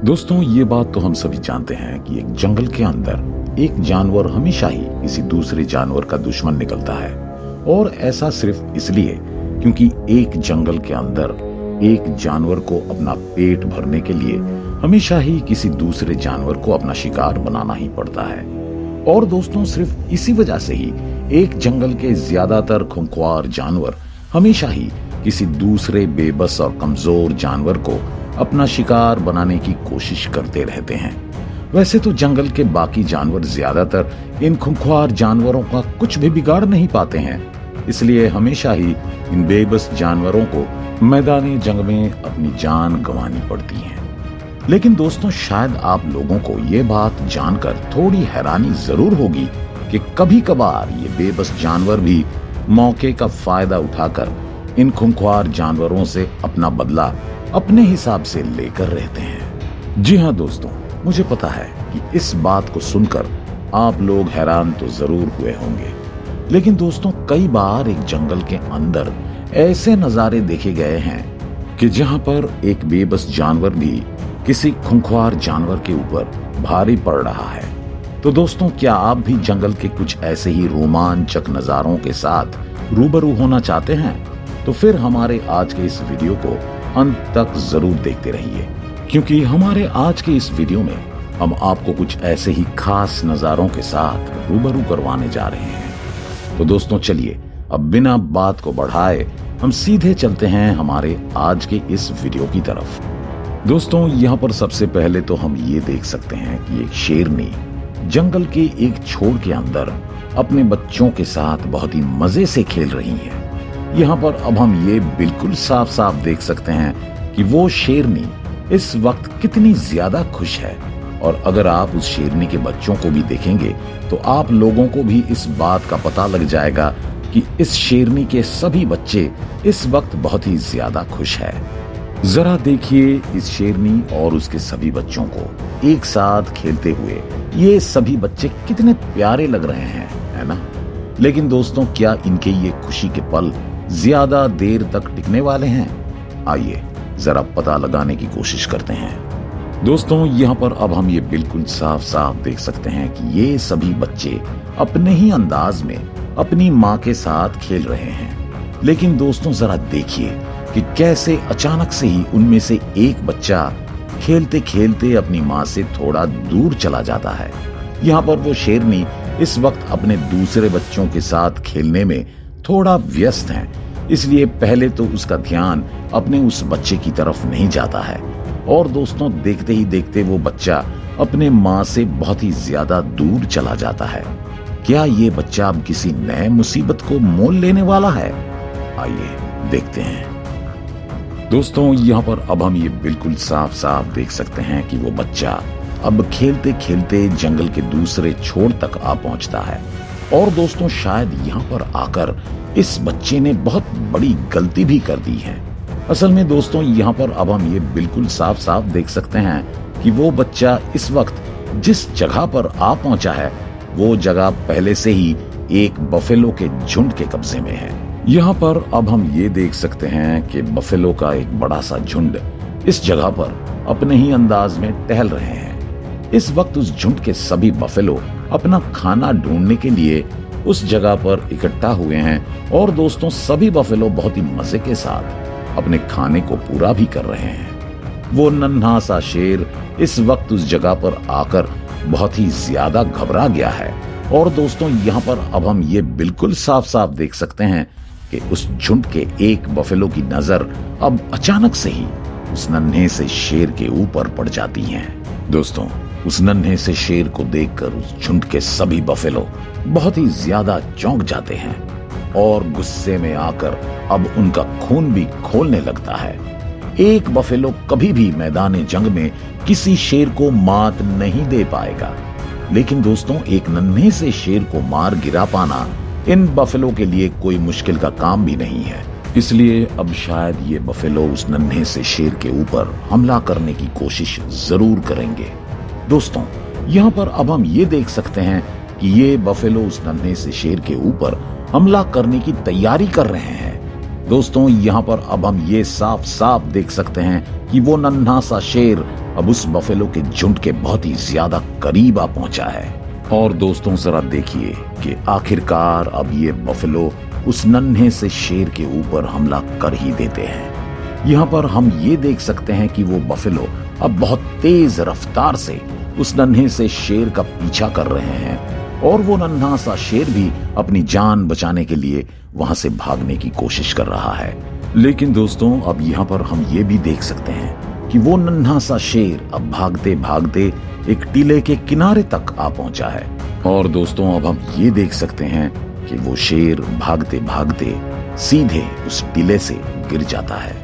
दोस्तों, ये बात तो हम सभी जानते हैं कि एक जंगल के अंदर एक जानवर हमेशा ही किसी दूसरे जानवर का दुश्मन निकलता है। और ऐसा सिर्फ इसलिए क्योंकि एक जंगल के अंदर एक जानवर को अपना पेट भरने के लिए हमेशा ही किसी दूसरे जानवर को अपना शिकार बनाना ही पड़ता है। और दोस्तों, सिर्फ इसी वजह से ही एक जंगल के ज्यादातर खूंखार जानवर हमेशा ही किसी दूसरे बेबस और कमजोर जानवर को अपना शिकार बनाने की कोशिश करते रहते हैं। वैसे तो जंगल के बाकी जानवर ज्यादातर इन खूंखार जानवरों का कुछ भी बिगाड़ नहीं पाते हैं, इसलिए हमेशा ही इन बेबस जानवरों को मैदानी जंग में अपनी जान गंवानी पड़ती है। लेकिन दोस्तों, शायद आप लोगों को ये बात जानकर थोड़ी हैरानी जरूर होगी कि कभी कभार ये बेबस जानवर भी मौके का फायदा उठाकर इन खूंखार जानवरों से अपना बदला अपने हिसाब से लेकर रहते हैं। जी हाँ दोस्तों, मुझे पता है कि इस बात को सुनकर आप लोग हैरान तो जरूर हुए होंगे। लेकिन दोस्तों, कई बार एक जंगल के अंदर ऐसे नजारे देखे गए हैं कि जहां पर एक बेबस जानवर भी किसी खूंखार जानवर के ऊपर भारी पड़ रहा है। तो दोस्तों, क्या आप भी जंगल के कुछ ऐसे ही रोमांचक नजारों के साथ रूबरू होना चाहते हैं? तो फिर हमारे आज के इस वीडियो को अंत तक जरूर देखते रहिए, क्योंकि हमारे आज के इस वीडियो में हम आपको कुछ ऐसे ही खास नजारों के साथ रूबरू करवाने जा रहे हैं। तो दोस्तों, चलिए अब बिना बात को बढ़ाए हम सीधे चलते हैं हमारे आज के इस वीडियो की तरफ। दोस्तों, यहाँ पर सबसे पहले तो हम ये देख सकते हैं कि एक शेरनी जंगल के एक छोर के अंदर अपने बच्चों के साथ बहुत ही मजे से खेल रही है। यहाँ पर अब हम ये बिल्कुल साफ साफ देख सकते हैं कि वो शेरनी इस वक्त कितनी ज्यादा खुश है। और अगर आप उस शेरनी के बच्चों को भी देखेंगे तो आप लोगों को भी इस बात का पता लग जाएगा कि इस शेरनी के सभी बच्चे इस वक्त बहुत ही ज्यादा खुश है। जरा देखिए इस शेरनी और उसके सभी बच्चों को एक साथ खेलते हुए। ये सभी बच्चे कितने प्यारे लग रहे हैं, है ना? लेकिन दोस्तों, क्या इनके ये खुशी के पल ज्यादा देर तक टिकने वाले हैं? आइए जरा पता लगाने की कोशिश करते हैं। दोस्तों, यहाँ पर अब हम ये बिल्कुल साफ साफ देख सकते हैं कि ये सभी बच्चे अपने ही अंदाज में अपनी माँ के साथ खेल रहे हैं। लेकिन दोस्तों, जरा देखिए कि कैसे अचानक से ही उनमें से एक बच्चा खेलते खेलते अपनी माँ से थोड़ा दूर चला जाता है। यहाँ पर वो शेरनी इस वक्त अपने दूसरे बच्चों के साथ खेलने में थोड़ा व्यस्त है, इसलिए पहले तो उसका ध्यान अपने उस बच्चे की तरफ नहीं जाता है। और दोस्तों, देखते ही देखते वो बच्चा अपने माँ से बहुत ही ज्यादा दूर चला जाता है। क्या ये बच्चा अब किसी नए मुसीबत को मोल लेने वाला है? आइए देखते हैं। दोस्तों, यहाँ पर अब हम ये बिल्कुल साफ साफ देख सकते हैं कि वो बच्चा अब खेलते खेलते जंगल के दूसरे छोर तक आ पहुंचता है। और दोस्तों, शायद यहाँ पर आकर इस बच्चे ने बहुत बड़ी गलती भी कर दी है। असल में दोस्तों, यहाँ पर अब हम ये बिल्कुल साफ साफ देख सकते हैं कि वो बच्चा इस वक्त जिस जगह पर आ पहुंचा है वो जगह पहले से ही एक बफेलो के झुंड के कब्जे में है। यहाँ पर अब हम ये देख सकते हैं कि बफेलो का एक बड़ा सा झुंड इस जगह पर अपने ही अंदाज में टहल रहे हैं। इस वक्त उस झुंड के सभी बफेलो अपना खाना ढूंढने के लिए उस जगह पर इकट्ठा हुए हैं। और दोस्तों, सभी बफेलो बहुत ही मजे के साथ अपने खाने को पूरा भी कर रहे हैं। वो नन्हा सा शेर इस वक्त उस जगह पर आकर बहुत ही ज्यादा घबरा गया है। और दोस्तों, यहाँ पर अब हम ये बिल्कुल साफ साफ देख सकते हैं कि उस झुंड के एक बफेलो की नजर अब अचानक से ही उस नन्हे से शेर के ऊपर पड़ जाती है। दोस्तों, उस नन्हे से शेर को देखकर उस झुंड के सभी बफेलो बहुत ही ज्यादा चौंक जाते हैं और गुस्से में आकर अब उनका खून भी खौलने लगता है। एक बफेलो कभी भी मैदान जंग में किसी शेर को मात नहीं दे पाएगा, लेकिन दोस्तों, एक नन्हे से शेर को मार गिरा पाना इन बफेलो के लिए कोई मुश्किल का काम भी नहीं है। इसलिए अब शायद ये बफेलो उस नन्हे से शेर के ऊपर हमला करने की कोशिश जरूर करेंगे। दोस्तों, यहाँ पर अब हम ये देख सकते हैं कि ये बफेलो उस नन्हे से शेर के ऊपर हमला करने की तैयारी कर रहे हैं। दोस्तों, यहाँ पर अब हम ये साफ साफ देख सकते हैं कि वो नन्हा सा शेर अब उस बफेलो के झुंड के बहुत ही ज्यादा करीब आ पहुंचा है। और दोस्तों जरा देखिए कि आखिरकार अब ये बफेलो उस नन्हे से शेर के ऊपर हमला कर ही देते हैं। यहाँ पर हम ये देख सकते हैं कि वो बफेलो अब बहुत तेज रफ्तार से उस नन्हे से शेर का पीछा कर रहे हैं और वो नन्हा सा शेर भी अपनी जान बचाने के लिए वहां से भागने की कोशिश कर रहा है। लेकिन दोस्तों अब यहाँ पर हम ये भी देख सकते हैं कि वो नन्हा सा शेर अब भागते भागते एक टीले के किनारे तक आ पहुंचा है। और दोस्तों अब हम ये देख सकते हैं कि वो शेर भागते भागते सीधे उस टीले से गिर जाता है।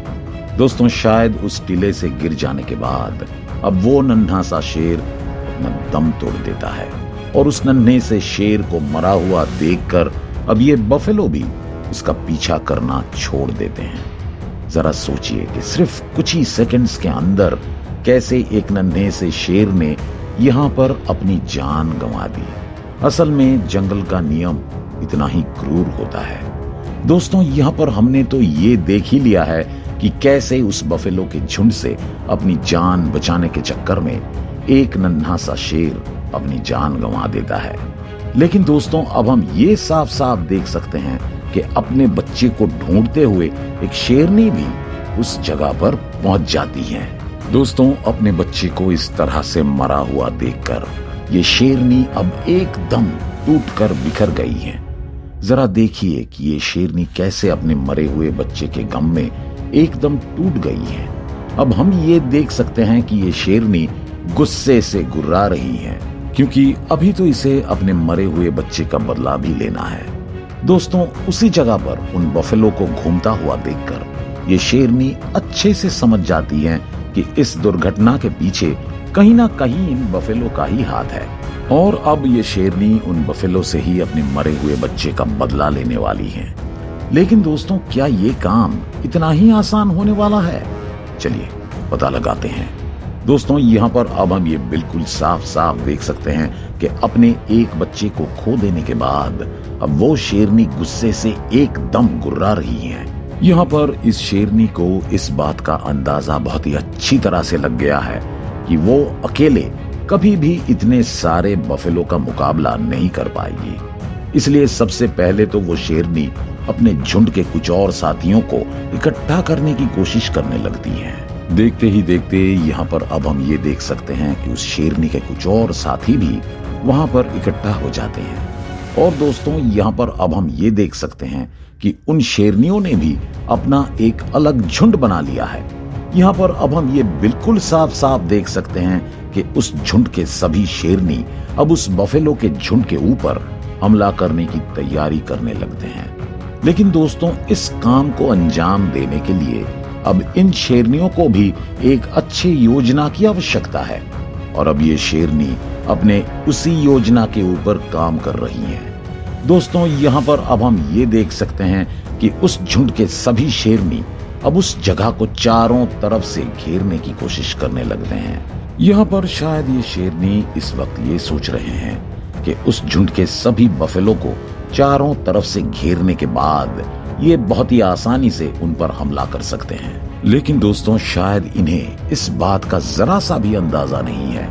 दोस्तों शायद उस टीले से गिर जाने के बाद अब वो नन्हा सा शेर अपना दम तोड़ देता है और उस नन्हे से शेर को मरा हुआ देखकर अब ये बफेलो भी उसका पीछा करना छोड़ देते हैं। जरा सोचिए कि सिर्फ कुछ ही सेकंड्स के अंदर कैसे एक नन्हे से शेर ने यहाँ पर अपनी जान गंवा दी। असल में जंगल का नियम इतना ही क्रूर होता है। दोस्तों यहाँ पर हमने तो ये देख ही लिया है कि कैसे उस बफेलो के झुंड से अपनी जान बचाने के चक्कर में एक नन्हा सा शेर अपनी जान गंवा देता है। लेकिन दोस्तों अब हम ये साफ साफ देख सकते हैं कि अपने बच्चे को ढूंढते हुए एक शेरनी भी उस जगह पर पहुंच जाती है। दोस्तों अपने बच्चे को इस तरह से मरा हुआ देखकर ये शेरनी अब एकदम टूटकर बिखर गई है। जरा देखिए कि ये शेरनी कैसे अपने मरे हुए बच्चे के गम में एकदम टूट गई है। अब हम ये देख सकते हैं कि ये शेरनी गुस्से से गुर्रा रही है क्योंकि अभी तो इसे अपने मरे हुए बच्चे का बदला भी लेना है। दोस्तों उसी जगह पर उन बफेलो को घूमता हुआ देखकर ये शेरनी अच्छे से समझ जाती है कि इस दुर्घटना के पीछे कहीं ना कहीं इन बफेलो का ही हाथ है और अब ये शेरनी उन बफेलो से ही अपने मरे हुए बच्चे का बदला लेने वाली है। लेकिन दोस्तों क्या ये काम इतना ही आसान होने वाला है? चलिए पता लगाते हैं। दोस्तों यहाँ पर अब हम ये बिल्कुल साफ साफ देख सकते हैं कि अपने एक बच्चे को खो देने के बाद अब वो शेरनी गुस्से से एकदम गुर्रा रही है। यहाँ पर इस शेरनी को इस बात का अंदाजा बहुत ही अच्छी तरह से लग गया है कि वो अकेले कभी भी इतने सारे बफेलो का मुकाबला नहीं कर पाएगी। इसलिए सबसे पहले तो वो शेरनी अपने झुंड के कुछ और साथियों को इकट्ठा करने की कोशिश करने लगती है। देखते ही देखते यहाँ पर अब हम ये देख सकते हैं कि उस शेरनी के कुछ और साथी भी वहां पर इकट्ठा हो जाते हैं। और दोस्तों यहाँ पर अब हम ये देख सकते हैं कि उन शेरनियों ने भी अपना एक अलग झुंड बना लिया है। यहाँ पर अब हम ये बिल्कुल साफ साफ देख सकते हैं कि उस झुंड के सभी शेरनी अब उस बफेलो के झुंड के ऊपर हमला करने की तैयारी करने लगते हैं। लेकिन दोस्तों इस काम को अंजाम देने के लिए अब इन शेरनियों को भी एक अच्छी योजना की आवश्यकता है और अब ये शेरनी अपने उसी योजना के ऊपर काम कर रही हैं। दोस्तों यहाँ पर अब हम ये देख सकते हैं कि उस झुंड के सभी शेरनी अब उस जगह को चारों तरफ से घेरने की कोशिश करने लगते हैं। यहाँ पर शायद ये शेरनी इस वक्त ये सोच रहे हैं कि उस झुंड के सभी बफेलो को चारों तरफ से घेरने के बाद ये बहुत ही आसानी से उन पर हमला कर सकते हैं। लेकिन दोस्तों शायद इन्हें इस बात का जरा सा भी अंदाजा नहीं है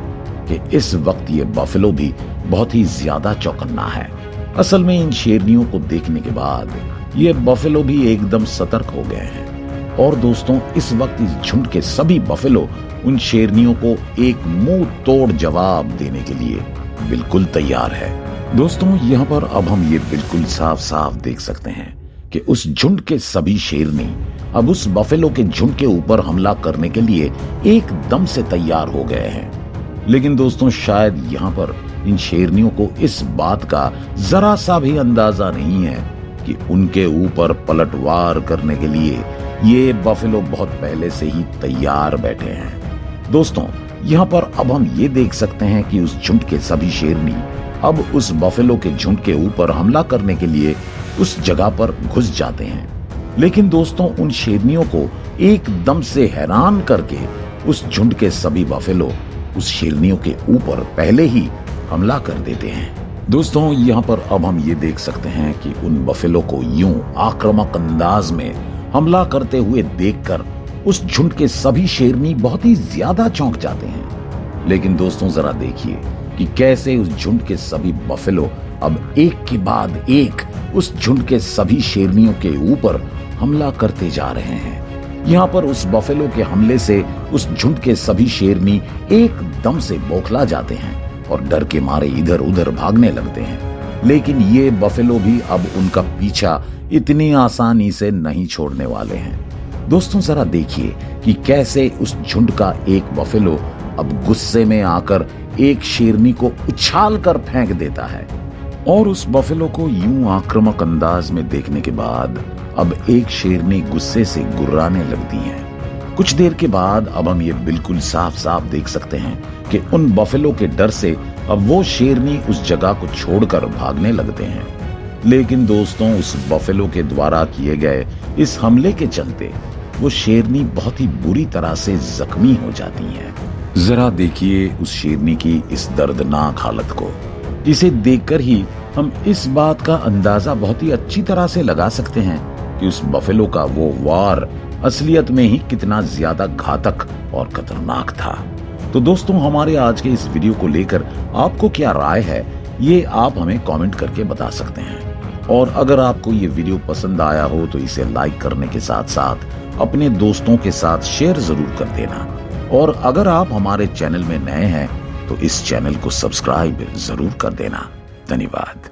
कि इस वक्त ये बफेलो भी बहुत ही ज्यादा चौकन्ना है। असल में इन शेरनियों को देखने के बाद ये बफेलो भी एकदम सतर्क हो गए हैं और दोस्तों इस वक्त इस झुंड के सभी बफेलो उन शेरनियों को एक मुंह तोड़ जवाब देने के लिए बिल्कुल तैयार है। दोस्तों यहाँ पर अब हम ये बिल्कुल साफ साफ देख सकते हैं कि उस झुंड के सभी शेरनी अब उस बफेलो के झुंड के ऊपर हमला करने के लिए एकदम से तैयार हो गए हैं। लेकिन दोस्तों शायद यहाँ पर इन शेरनियों को इस बात का जरा सा भी अंदाजा नहीं है कि उनके ऊपर पलटवार करने के लिए ये बफेलो बहुत पहले से ही तैयार बैठे हैं। दोस्तों यहाँ पर अब हम ये देख सकते हैं कि उस झुंड के सभी शेरनी अब उस बफेलो के झुंड के ऊपर हमला करने के लिए उस जगह पर घुस जाते हैं। लेकिन दोस्तों उन शेरनियों को एकदम से हैरान करके उस झुंड के सभी बफेलो उस शेरनियों के ऊपर पहले ही हमला कर देते हैं। दोस्तों यहाँ पर अब हम ये देख सकते हैं कि उन बफेलो को यूं आक्रामक अंदाज में हमला करते हुए देखकर उस झुंड के सभी शेरनी बहुत ही ज्यादा चौंक जाते हैं। लेकिन दोस्तों जरा देखिए कि कैसे उस झुंड के सभी बफेलो अब एक के बाद एक उस झुंड के सभी शेरनियों के ऊपर हमला करते जा रहे हैं। यहाँ पर उस बफेलो के हमले से उस झुंड के सभी शेरनी एकदम से बौखला जाते हैं और डर के मारे इधर उधर भागने लगते हैं। लेकिन ये बफेलो भी अब उनका पीछा इतनी आसानी से नहीं छोड़ने वाले हैं। दोस्तों जरा देखिए कि कैसे उस झुंड का एक बफेलो अब गुस्से में आकर एक शेरनी को उछाल कर फेंक देता है और उस बफेलो को यूं आक्रामक अंदाज में देखने के बाद अब एक शेरनी गुस्से से गुर्राने लगती है। कुछ देर के बाद अब हम ये बिल्कुल साफ साफ देख सकते हैं कि उन बफेलो के डर से अब वो शेरनी उस जगह को छोड़कर भागने लगते हैं। लेकिन दोस्तों उस बफेलो के द्वारा किए गए इस हमले के चलते वो शेरनी बहुत ही बुरी तरह से जख्मी हो जाती है। जरा देखिए उस शेरनी की इस दर्दनाक हालत को। इसे देखकर ही हम इस बात का अंदाजा बहुत ही अच्छी तरह से लगा सकते हैं कि उस बफेलो का वो वार असलियत में ही कितना ज्यादा घातक और खतरनाक था। तो दोस्तों हमारे आज के इस वीडियो को लेकर आपको क्या राय है ये आप हमें कमेंट करके बता सकते हैं। और अगर आपको ये वीडियो पसंद आया हो तो इसे लाइक करने के साथ साथ अपने दोस्तों के साथ शेयर जरूर कर देना। और अगर आप हमारे चैनल में नए हैं तो इस चैनल को सब्सक्राइब जरूर कर देना। धन्यवाद।